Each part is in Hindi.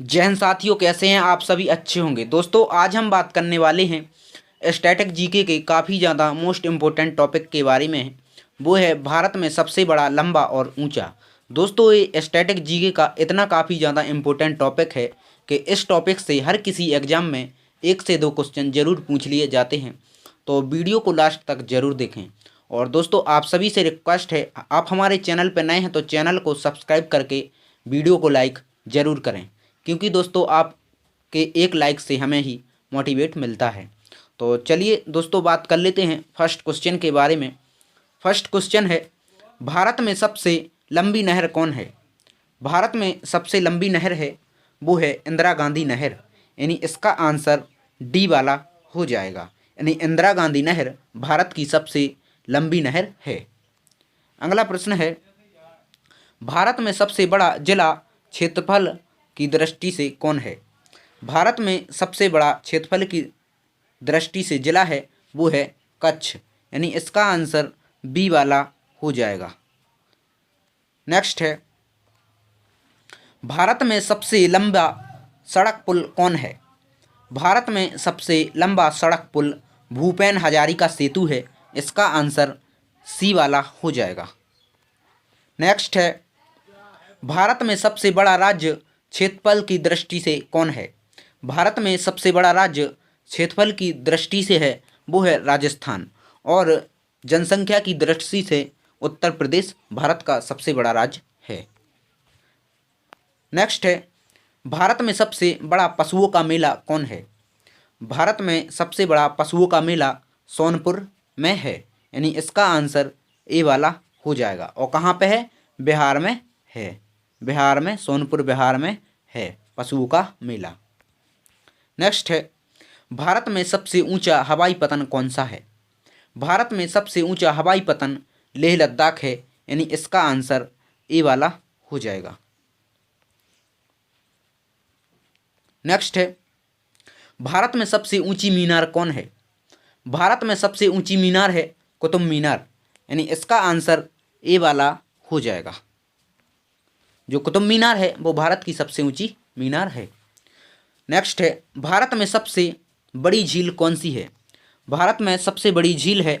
जय हिंद साथियों, कैसे हैं आप सभी? अच्छे होंगे। दोस्तों आज हम बात करने वाले हैं स्टैटिक जीके के काफ़ी ज़्यादा मोस्ट इम्पोर्टेंट टॉपिक के बारे में है। वो है भारत में सबसे बड़ा, लंबा और ऊंचा। दोस्तों ये स्टैटिक जीके का इतना काफ़ी ज़्यादा इम्पोर्टेंट टॉपिक है कि इस टॉपिक से हर किसी एग्जाम में 1 से 2 क्वेश्चन जरूर पूछ लिए जाते हैं। तो वीडियो को लास्ट तक ज़रूर देखें। और दोस्तों आप सभी से रिक्वेस्ट है, आप हमारे चैनल पर नए हैं तो चैनल को सब्सक्राइब करके वीडियो को लाइक ज़रूर करें, क्योंकि दोस्तों आपके एक लाइक से हमें ही मोटिवेट मिलता है। तो चलिए दोस्तों बात कर लेते हैं फर्स्ट क्वेश्चन के बारे में। फर्स्ट क्वेश्चन है, भारत में सबसे लंबी नहर कौन है? भारत में सबसे लंबी नहर है वो है इंदिरा गांधी नहर, यानी इसका आंसर डी वाला हो जाएगा। यानी इंदिरा गांधी नहर भारत की सबसे लंबी नहर है। अगला प्रश्न है, भारत में सबसे बड़ा जिला क्षेत्रफल की दृष्टि से कौन है? भारत में सबसे बड़ा क्षेत्रफल की दृष्टि से जिला है वो है कच्छ, यानी इसका आंसर बी वाला हो जाएगा। नेक्स्ट है, भारत में सबसे लंबा सड़क पुल कौन है? भारत में सबसे लंबा सड़क पुल भूपेन हजारिका सेतु है, इसका आंसर सी वाला हो जाएगा। नेक्स्ट है, भारत में सबसे बड़ा राज्य क्षेत्रफल की दृष्टि से कौन है? भारत में सबसे बड़ा राज्य क्षेत्रफल की दृष्टि से है वो है राजस्थान, और जनसंख्या की दृष्टि से उत्तर प्रदेश भारत का सबसे बड़ा राज्य है। नेक्स्ट है, भारत में सबसे बड़ा पशुओं का मेला कौन है? भारत में सबसे बड़ा पशुओं का मेला सोनपुर में है, यानी इसका आंसर ए वाला हो जाएगा। और कहाँ पे है? बिहार में है। बिहार में, सोनपुर बिहार में है पशुओं का मेला। नेक्स्ट है, भारत में सबसे ऊंचा हवाई पतन कौन सा है? भारत में सबसे ऊंचा हवाई पतन लेह लद्दाख है, यानी इसका आंसर ए वाला हो जाएगा। नेक्स्ट है, भारत में सबसे ऊंची मीनार कौन है? भारत में सबसे ऊंची मीनार है कुतुब मीनार, यानी इसका आंसर ए वाला हो जाएगा। जो कुतुब मीनार है वो भारत की सबसे ऊंची मीनार है। नेक्स्ट है, भारत में सबसे बड़ी झील कौन सी है? भारत में सबसे बड़ी झील है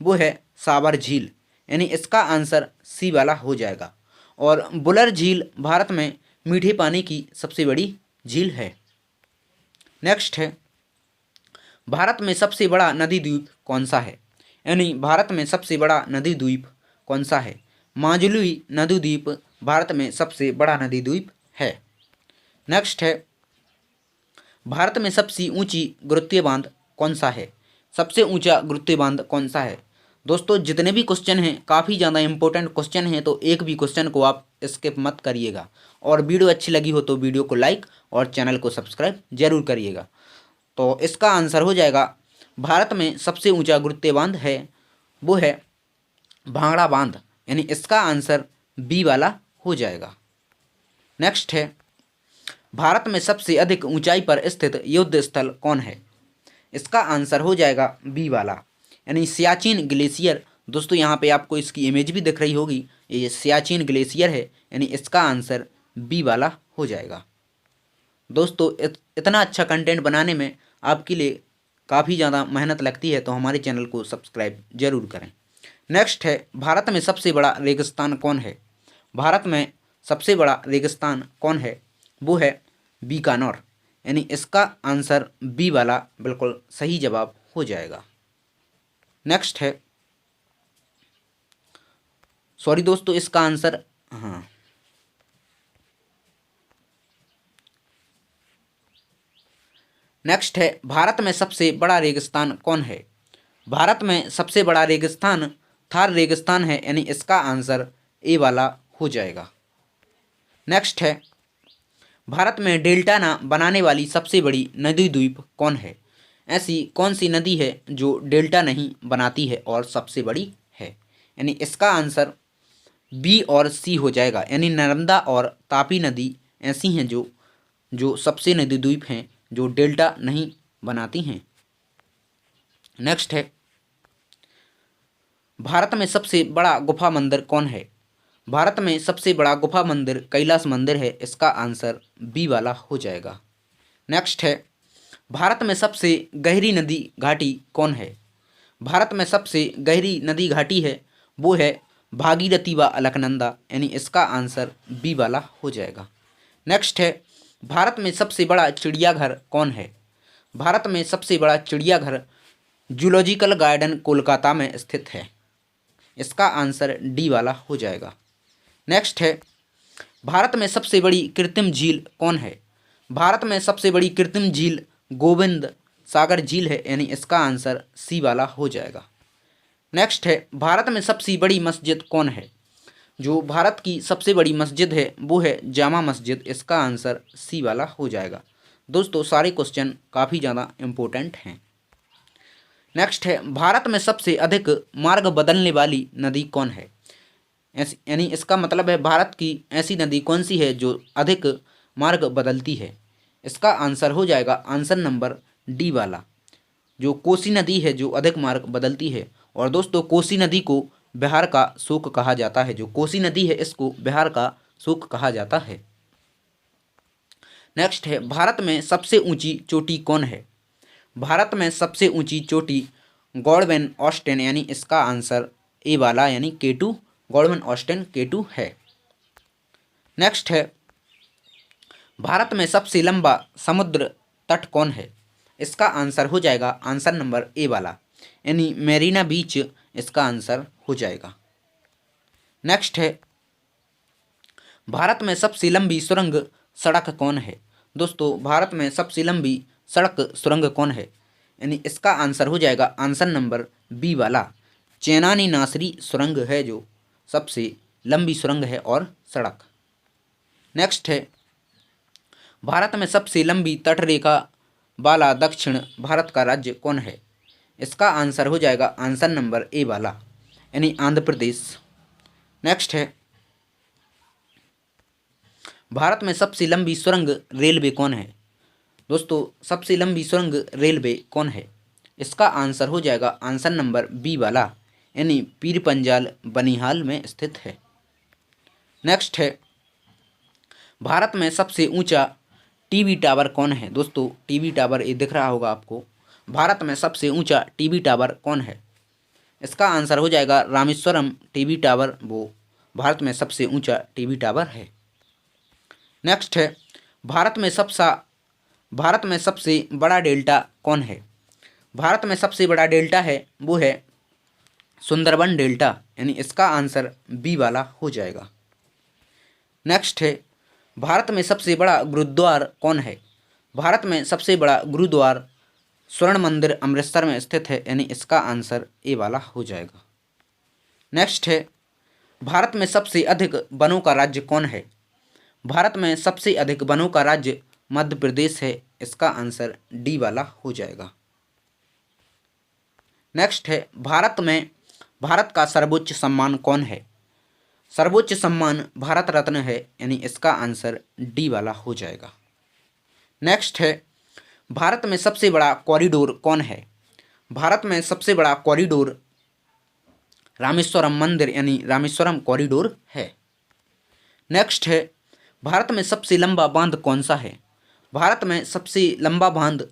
वो है साबर झील, यानी इसका आंसर सी वाला हो जाएगा। और बुलर झील भारत में मीठे पानी की सबसे बड़ी झील है। नेक्स्ट है, भारत में सबसे बड़ा नदी द्वीप कौन सा है? यानी भारत में सबसे बड़ा नदी द्वीप कौन सा है? माजुली नदी द्वीप भारत में सबसे बड़ा नदी द्वीप है। नेक्स्ट है, भारत में सबसे ऊंची गुरुत्वीय बांध कौन सा है? सबसे ऊंचा गुरुत्वीय बांध कौन सा है? दोस्तों जितने भी क्वेश्चन हैं काफ़ी ज़्यादा इंपॉर्टेंट क्वेश्चन हैं, तो एक भी क्वेश्चन को आप स्किप मत करिएगा। और वीडियो अच्छी लगी हो तो वीडियो को लाइक और चैनल को सब्सक्राइब जरूर करिएगा। तो इसका आंसर हो जाएगा, भारत में सबसे ऊंचा गुरुत्वीय बांध है वो है भांगड़ा बांध, यानी इसका आंसर बी वाला हो जाएगा। नेक्स्ट है, भारत में सबसे अधिक ऊंचाई पर स्थित युद्ध स्थल कौन है? इसका आंसर हो जाएगा बी वाला, यानी सियाचिन ग्लेशियर। दोस्तों यहाँ पे आपको इसकी इमेज भी दिख रही होगी, ये सियाचिन ग्लेशियर है, यानी इसका आंसर बी वाला हो जाएगा। दोस्तों इतना अच्छा कंटेंट बनाने में आपके लिए काफ़ी ज़्यादा मेहनत लगती है, तो हमारे चैनल को सब्सक्राइब जरूर करें। नेक्स्ट है, भारत में सबसे बड़ा रेगिस्तान कौन है? भारत में सबसे बड़ा रेगिस्तान कौन है? वो है बीकानेर, यानी इसका आंसर बी वाला बिल्कुल सही जवाब हो जाएगा। नेक्स्ट है, सॉरी दोस्तों इसका आंसर, हाँ, नेक्स्ट है, भारत में सबसे बड़ा रेगिस्तान कौन है? भारत में सबसे बड़ा रेगिस्तान थार रेगिस्तान है, यानी इसका आंसर ए वाला हो जाएगा। नेक्स्ट है, भारत में डेल्टा ना बनाने वाली सबसे बड़ी नदी द्वीप कौन है? ऐसी कौन सी नदी है जो डेल्टा नहीं बनाती है और सबसे बड़ी है? यानी इसका आंसर बी और सी हो जाएगा, यानी नर्मदा और तापी नदी ऐसी हैं जो सबसे नदी द्वीप हैं जो डेल्टा नहीं बनाती हैं। नेक्स्ट है, भारत में सबसे बड़ा गुफा मंदिर कौन है? भारत में सबसे बड़ा गुफा मंदिर कैलाश मंदिर है, इसका आंसर बी वाला हो जाएगा। नेक्स्ट है, भारत में सबसे गहरी नदी घाटी कौन है? भारत में सबसे गहरी नदी घाटी है वो है भागीरथी व अलकनंदा, यानी इसका आंसर बी वाला हो जाएगा। नेक्स्ट है, भारत में सबसे बड़ा चिड़ियाघर कौन है? भारत में सबसे बड़ा चिड़ियाघर जूलॉजिकल गार्डन कोलकाता में स्थित है, इसका आंसर डी वाला हो जाएगा। नेक्स्ट है, भारत में सबसे बड़ी कृत्रिम झील कौन है? भारत में सबसे बड़ी कृत्रिम झील गोविंद सागर झील है, यानी इसका आंसर सी वाला हो जाएगा। नेक्स्ट है, भारत में सबसे बड़ी मस्जिद कौन है? जो भारत की सबसे बड़ी मस्जिद है वो है जामा मस्जिद, इसका आंसर सी वाला हो जाएगा। दोस्तों सारे क्वेश्चन काफ़ी ज़्यादा इम्पोर्टेंट हैं। नेक्स्ट है, भारत में सबसे अधिक मार्ग बदलने वाली नदी कौन है? यानी इसका मतलब है भारत की ऐसी नदी कौन सी है जो अधिक मार्ग बदलती है? इसका आंसर हो जाएगा आंसर नंबर डी वाला, जो कोसी नदी है जो अधिक मार्ग बदलती है। और दोस्तों कोसी नदी को बिहार का शोक कहा जाता है, जो कोसी नदी है इसको बिहार का शोक कहा जाता है। नेक्स्ट है, भारत में सबसे ऊंची चोटी कौन है? भारत में सबसे ऊंची चोटी गॉडवेन ऑस्टेन, यानी इसका आंसर ए वाला यानी K2 गॉडवेन ऑस्टेन K2 है। नेक्स्ट है, भारत में सबसे लंबा समुद्र तट कौन है? इसका आंसर हो जाएगा आंसर नंबर ए वाला, यानी मेरीना बीच इसका आंसर हो जाएगा। नेक्स्ट है, भारत में सबसे लंबी सुरंग सड़क कौन है? दोस्तों भारत में सबसे लंबी सड़क सुरंग कौन है? यानी इसका आंसर हो जाएगा आंसर नंबर बी वाला, चेनानी नासरी सुरंग है जो सबसे लंबी सुरंग है और सड़क। नेक्स्ट है, भारत में सबसे लंबी तटरेखा वाला दक्षिण भारत का राज्य कौन है? इसका आंसर हो जाएगा आंसर नंबर ए वाला, यानी आंध्र प्रदेश। नेक्स्ट है, भारत में सबसे लंबी सुरंग रेलवे कौन है? दोस्तों सबसे लंबी सुरंग रेलवे कौन है? इसका आंसर हो जाएगा आंसर नंबर बी वाला, यानी पीर पंजाल बनिहाल में स्थित है। नेक्स्ट है, भारत में सबसे ऊंचा टीवी टावर कौन है? दोस्तों टीवी टावर ये दिख रहा होगा आपको, भारत में सबसे ऊंचा टीवी टावर कौन है? इसका आंसर हो जाएगा रामेश्वरम टीवी टावर, वो भारत में सबसे ऊंचा टीवी टावर है। नेक्स्ट है, भारत में सबसे बड़ा डेल्टा कौन है? भारत में सबसे बड़ा डेल्टा है वो है सुंदरबन डेल्टा, यानी इसका आंसर बी वाला हो जाएगा। नेक्स्ट है, भारत में सबसे बड़ा गुरुद्वार कौन है? भारत में सबसे बड़ा गुरुद्वार स्वर्ण मंदिर अमृतसर में स्थित है, यानी इसका आंसर ए वाला हो जाएगा। नेक्स्ट है, भारत में सबसे अधिक वनों का राज्य कौन है? भारत में सबसे अधिक वनों का राज्य मध्य प्रदेश है, इसका आंसर डी वाला हो जाएगा। नेक्स्ट है, भारत का सर्वोच्च सम्मान कौन है? सर्वोच्च सम्मान भारत रत्न है, यानी इसका आंसर डी वाला हो जाएगा। नेक्स्ट है, भारत में सबसे बड़ा कॉरिडोर कौन है? भारत में सबसे बड़ा कॉरिडोर रामेश्वरम मंदिर यानी रामेश्वरम कॉरिडोर है। नेक्स्ट है, भारत में सबसे लंबा बांध कौन सा है? भारत में सबसे लंबा बांध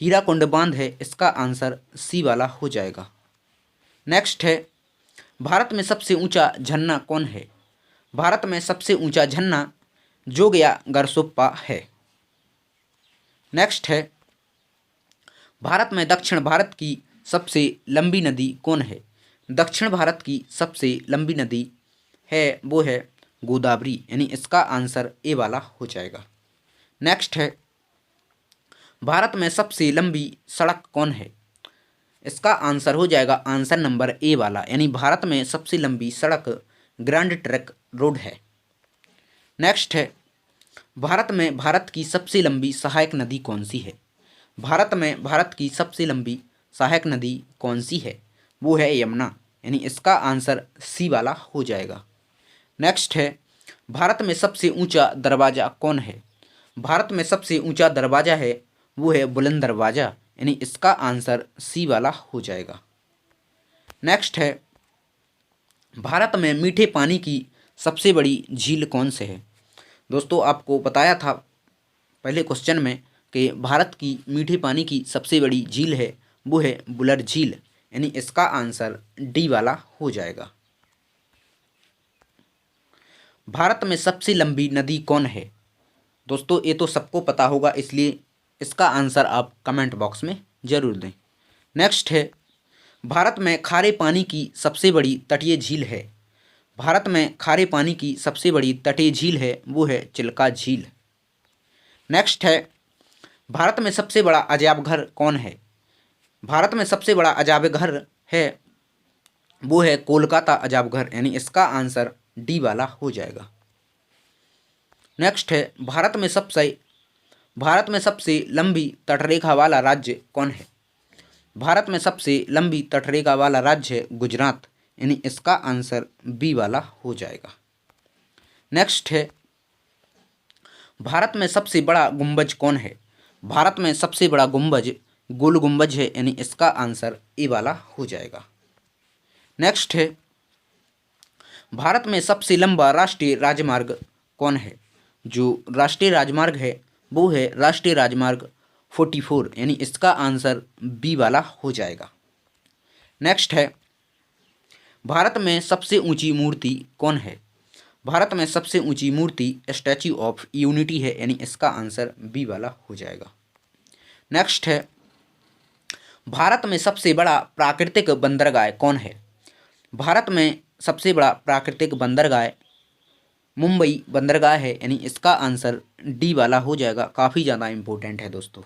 हीराकुंड बांध है, इसका आंसर सी वाला हो जाएगा। नेक्स्ट है, भारत में सबसे ऊंचा झरना कौन है? भारत में सबसे ऊंचा झरना जोगया गरसोप्पा है। नेक्स्ट है, भारत में दक्षिण भारत की सबसे लंबी नदी कौन है? दक्षिण भारत की सबसे लंबी नदी है वो है गोदावरी, यानी इसका आंसर ए वाला हो जाएगा। नेक्स्ट है, भारत में सबसे लंबी सड़क कौन है? इसका आंसर हो जाएगा आंसर नंबर ए वाला, यानी भारत में सबसे लंबी सड़क ग्रैंड ट्रंक रोड है। नेक्स्ट है, भारत में भारत की सबसे लंबी सहायक नदी कौन सी है? भारत में भारत की सबसे लंबी सहायक नदी कौन सी है? वो है यमुना, यानी इसका आंसर सी वाला हो जाएगा। नेक्स्ट है, भारत में सबसे ऊंचा दरवाज़ा कौन है? भारत में सबसे ऊंचा दरवाज़ा है वो है बुलंद दरवाज़ा, यानी इसका आंसर सी वाला हो जाएगा। नेक्स्ट है, भारत में मीठे पानी की सबसे बड़ी झील कौन से है? दोस्तों आपको बताया था पहले क्वेश्चन में कि भारत की मीठे पानी की सबसे बड़ी झील है वो है बुलर झील, यानी इसका आंसर डी वाला हो जाएगा। भारत में सबसे लंबी नदी कौन है? दोस्तों ये तो सबको पता होगा, इसलिए इसका आंसर आप कमेंट बॉक्स में ज़रूर दें। नेक्स्ट है, भारत में खारे पानी की सबसे बड़ी तटीय झील है। भारत में खारे पानी की सबसे बड़ी तटीय झील है वो है चिल्का झील। नेक्स्ट है, भारत में सबसे बड़ा अजायब घर कौन है? भारत में सबसे बड़ा अजायब घर है वो है कोलकाता अजायब घर, यानी इसका आंसर डी वाला हो जाएगा। नेक्स्ट है, भारत में सबसे लंबी तटरेखा वाला राज्य कौन है? भारत में सबसे लंबी तटरेखा वाला राज्य है गुजरात, यानी इसका आंसर बी वाला हो जाएगा। नेक्स्ट है, भारत में सबसे बड़ा गुंबज कौन है? भारत में सबसे बड़ा गुंबज गोल गुंबज है, यानी इसका आंसर ए वाला हो जाएगा। नेक्स्ट है, भारत में सबसे लंबा राष्ट्रीय राजमार्ग कौन है? जो राष्ट्रीय राजमार्ग है वो है राष्ट्रीय राजमार्ग 44, यानी इसका आंसर बी वाला हो जाएगा। नेक्स्ट है, भारत में सबसे ऊंची मूर्ति कौन है? भारत में सबसे ऊंची मूर्ति स्टैच्यू ऑफ यूनिटी है, यानी इसका आंसर बी वाला हो जाएगा। नेक्स्ट है, भारत में सबसे बड़ा प्राकृतिक बंदरगाह कौन है? भारत में सबसे बड़ा प्राकृतिक बंदरगाह मुंबई बंदरगाह है, यानी इसका आंसर डी वाला हो जाएगा। काफ़ी ज़्यादा इम्पोर्टेंट है दोस्तों।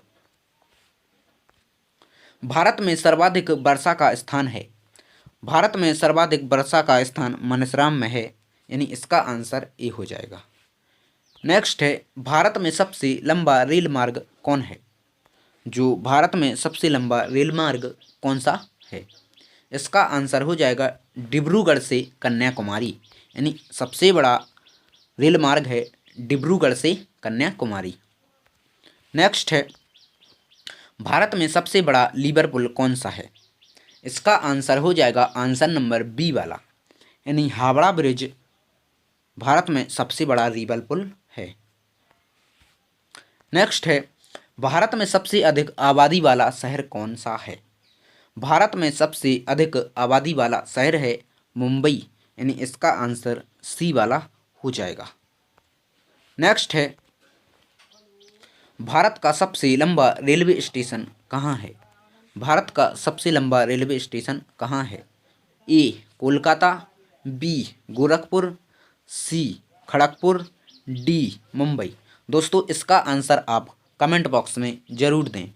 भारत में सर्वाधिक वर्षा का स्थान है। भारत में सर्वाधिक वर्षा का स्थान मनसराम में है, यानी इसका आंसर ए हो जाएगा। नेक्स्ट है, भारत में सबसे लंबा रेल मार्ग कौन है? जो भारत में सबसे लंबा रेल मार्ग कौन सा है? इसका आंसर हो जाएगा डिब्रूगढ़ से कन्याकुमारी, यानी सबसे बड़ा रेल मार्ग है डिब्रूगढ़ से कन्याकुमारी। नेक्स्ट है, भारत में सबसे बड़ा लीवर पुल कौन सा है? इसका आंसर हो जाएगा आंसर नंबर बी वाला, यानी हावड़ा ब्रिज भारत में सबसे बड़ा रीवर पुल है। नेक्स्ट है, भारत में सबसे अधिक आबादी वाला शहर कौन सा है? भारत में सबसे अधिक आबादी वाला शहर है मुंबई, यानी इसका आंसर सी वाला हो जाएगा। नेक्स्ट है, भारत का सबसे लंबा रेलवे स्टेशन कहाँ है? भारत का सबसे लंबा रेलवे स्टेशन कहाँ है? ए कोलकाता, बी गोरखपुर, सी खड़गपुर, डी मुंबई। दोस्तों इसका आंसर आप कमेंट बॉक्स में ज़रूर दें।